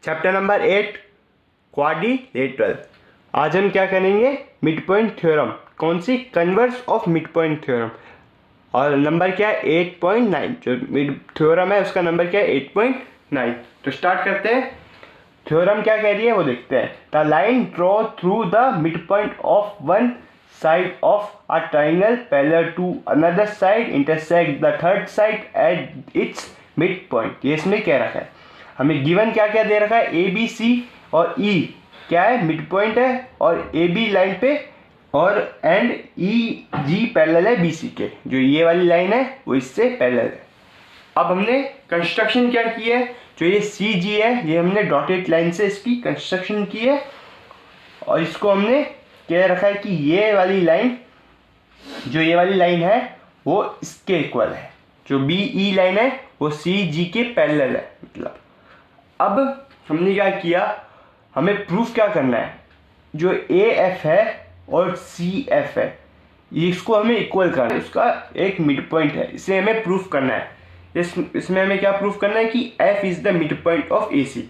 Chapter number 8 quadrilateral. आज हम क्या करेंगे? Midpoint theorem. कौन सी? Converse of midpoint theorem. और नंबर क्या है? 8.9। जो मिड थ्योरम है उसका नंबर क्या है? 8.9। तो स्टार्ट करते हैं। थ्योरम क्या कह रही है वो देखते हैं। The line draw through the mid point of one side of a triangle parallel to another side intersect the third side at its mid point. ये इसमें क्या रखा है? हमें गिवन क्या क्या दे रखा है? ए बी सी और ई क्या है? मिड पॉइंट है और ए बी लाइन पे, और एंड ई जी पैरेलल है बी सी के। जो ये वाली लाइन है वो इससे पैरेलल है। अब हमने कंस्ट्रक्शन क्या की है? जो ये सी जी है ये हमने डॉटेड लाइन से इसकी कंस्ट्रक्शन की है, और इसको हमने क्या रखा है कि ये वाली लाइन, जो ये वाली लाइन है वो इसके इक्वल है। जो बी ई लाइन है वो सी जी के पैरेलल है। मतलब अब हमने क्या किया, हमें प्रूफ क्या करना है? जो ए एफ है और सी एफ है इसको हमें इक्वल करना है। उसका एक मिड पॉइंट है, इसे हमें प्रूफ करना है। इसमें हमें क्या प्रूफ करना है कि F is the mid point of A C,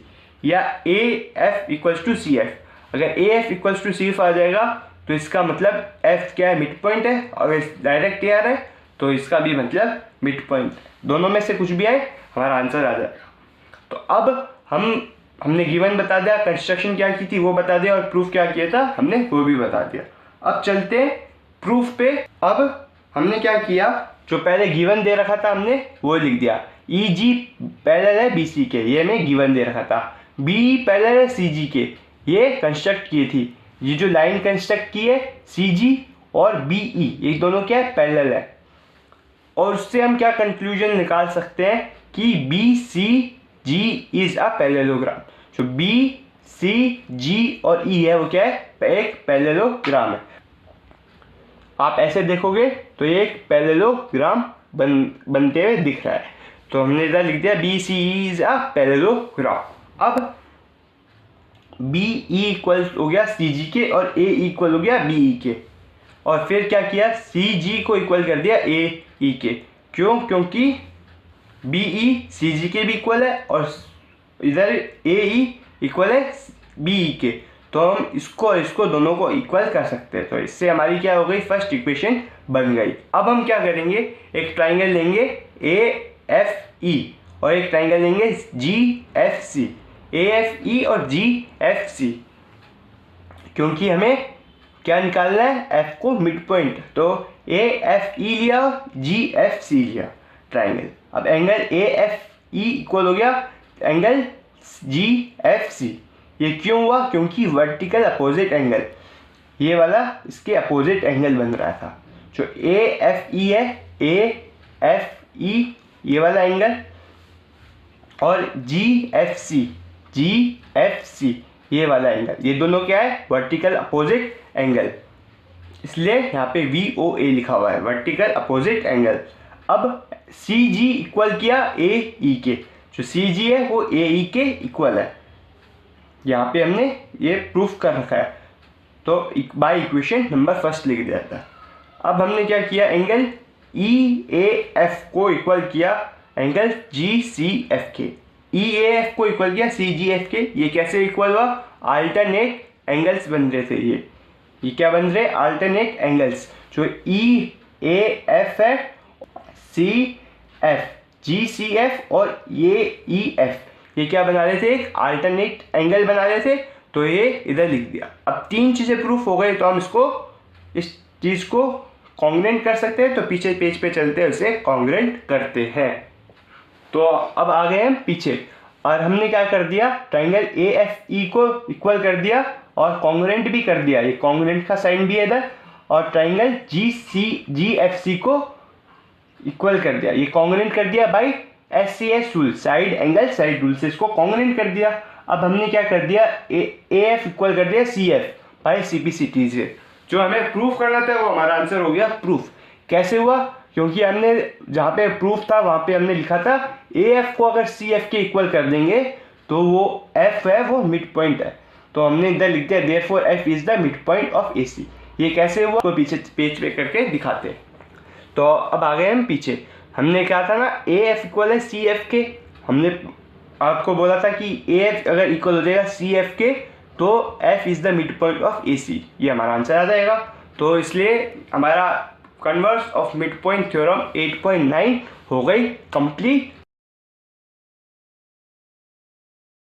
या A F equals to C F. अगर A F equals to C F आ जाएगा तो इसका मतलब एफ क्या है? मिड पॉइंट है। अगर डायरेक्ट ए आ रहा है तो इसका भी मतलब मिड पॉइंट है। दोनों में से कुछ भी आए हमारा आंसर आ जाएगा। तो अब हमने गिवन बता दिया, कंस्ट्रक्शन क्या की थी वो बता दिया, और प्रूफ क्या किया था हमने वो भी बता दिया। अब चलते हैं प्रूफ पे। अब हमने क्या किया, जो पहले गिवन दे रखा था हमने वो लिख दिया। ई जी पैरेलल है बी सी के, ये हमें गिवन दे रखा था। बी पैरेलल है सी जी के, ये कंस्ट्रक्ट की थी। ये जो लाइन कंस्ट्रक्ट की है सी जी और बी ई, ये दोनों क्या है? पैरेलल है। और उससे हम क्या कंक्लूजन निकाल सकते हैं कि B C G is a parallelogram. जो बी सी जी और ई है वो क्या है? एक पैरेललोग्राम है। आप ऐसे देखोगे तो ये एक पैरेललोग्राम बनते हुए दिख रहा है। तो हमने इधर लिख दिया B C is a parallelogram. अब बी ई इक्वल हो गया सी जी के और ए इक्वल हो गया बी ई के, और फिर क्या किया? सी जी को इक्वल कर दिया ए ई के। क्यों? क्योंकि बी ई सी जी के भी इक्वल है और इधर ए ई इक्वल है बी ई के। तो हम इसको दोनों को इक्वल कर सकते हैं। तो इससे हमारी क्या हो गई? फर्स्ट इक्वेशन बन गई। अब हम क्या करेंगे? एक ट्राइंगल लेंगे ए एफ ई और एक ट्राइंगल लेंगे जी F C. A F E और जी एफ सी, क्योंकि हमें क्या निकालना है? एफ को मिड पॉइंट। तो ए एफ ई लिया, जी एफ सी लिया ट्राइंगल। अब angle A F E equal हो गया एंगल जी एफ सी। ये क्यों हुआ? क्योंकि वर्टिकल अपोजिट एंगल, ये वाला इसके अपोजिट एंगल बन रहा था। जो ए एफ ई है, ए एफ ई ये वाला एंगल, और जी एफ सी ये वाला एंगल, ये दोनों क्या है? Vertical opposite angle. इसलिए यहाँ पे वी ओ ए लिखा हुआ है, वर्टिकल अपोजिट एंगल। अब सी जी इक्वल किया ए ई के। जो सी जी है वो ए ई के इक्वल है। यहाँ पे हमने ये प्रूफ कर रखा है। तो बाय इक्वेशन नंबर फर्स्ट लिख दिया था। अब हमने क्या किया? एंगल ई ए एफ को इक्वल किया एंगल जी सी एफ के। ई ए एफ को इक्वल किया सी जी एफ के। ये कैसे इक्वल हुआ? अल्टरनेट एंगल्स बन रहे थे। ये क्या बन रहे? Alternate angles. जो ई ए एफ है, सी एफ, जी सी एफ और ये ई एफ, ये क्या बना रहे थे? एक अल्टरनेट एंगल बना रहे थे। तो ये इधर लिख दिया। अब तीन चीज़ें प्रूफ हो गई, तो हम इस चीज़ को कॉन्ग्रुएंट कर सकते हैं। तो पीछे पेज पे चलते हैं, उसे कॉन्ग्रुएंट करते हैं। तो अब आ गए हम पीछे, और हमने क्या कर दिया? ट्राइंगल ए एफ ई को इक्वल कर दिया और कॉन्ग्रुएंट भी कर दिया। ये कॉन्ग्रुएंट का साइन भी है इधर। और ट्राइंगल जी एफ सी को इक्वल कर दिया, ये कॉन्ग्रुएंट कर दिया by S C S rule, side angle side rule से इसको कॉन्ग्रुएंट कर दिया। अब हमने क्या कर दिया? ए एफ इक्वल कर दिया C F by C P C T से। जो हमें प्रूफ करना था वो हमारा आंसर हो गया प्रूफ। कैसे हुआ? क्योंकि हमने जहाँ पे प्रूफ था वहाँ पे हमने लिखा था ए एफ को अगर सी एफ के इक्वल कर देंगे तो वो एफ है वो मिड पॉइंट है। तो हमने इधर लिख दिया therefore F is the mid point of A C. ये कैसे हुआ तो पीछे पेज पे करके दिखाते हैं। तो अब आ गए हम पीछे। हमने कहा था ना ए एफ इक्वल है सी एफ के, हमने आपको बोला था कि ए एफ अगर इक्वल हो जाएगा सी एफ के तो F is the mid point of A C, ये हमारा आंसर आ जाएगा। तो इसलिए हमारा converse of midpoint theorem 8.9 हो गई कंप्लीट।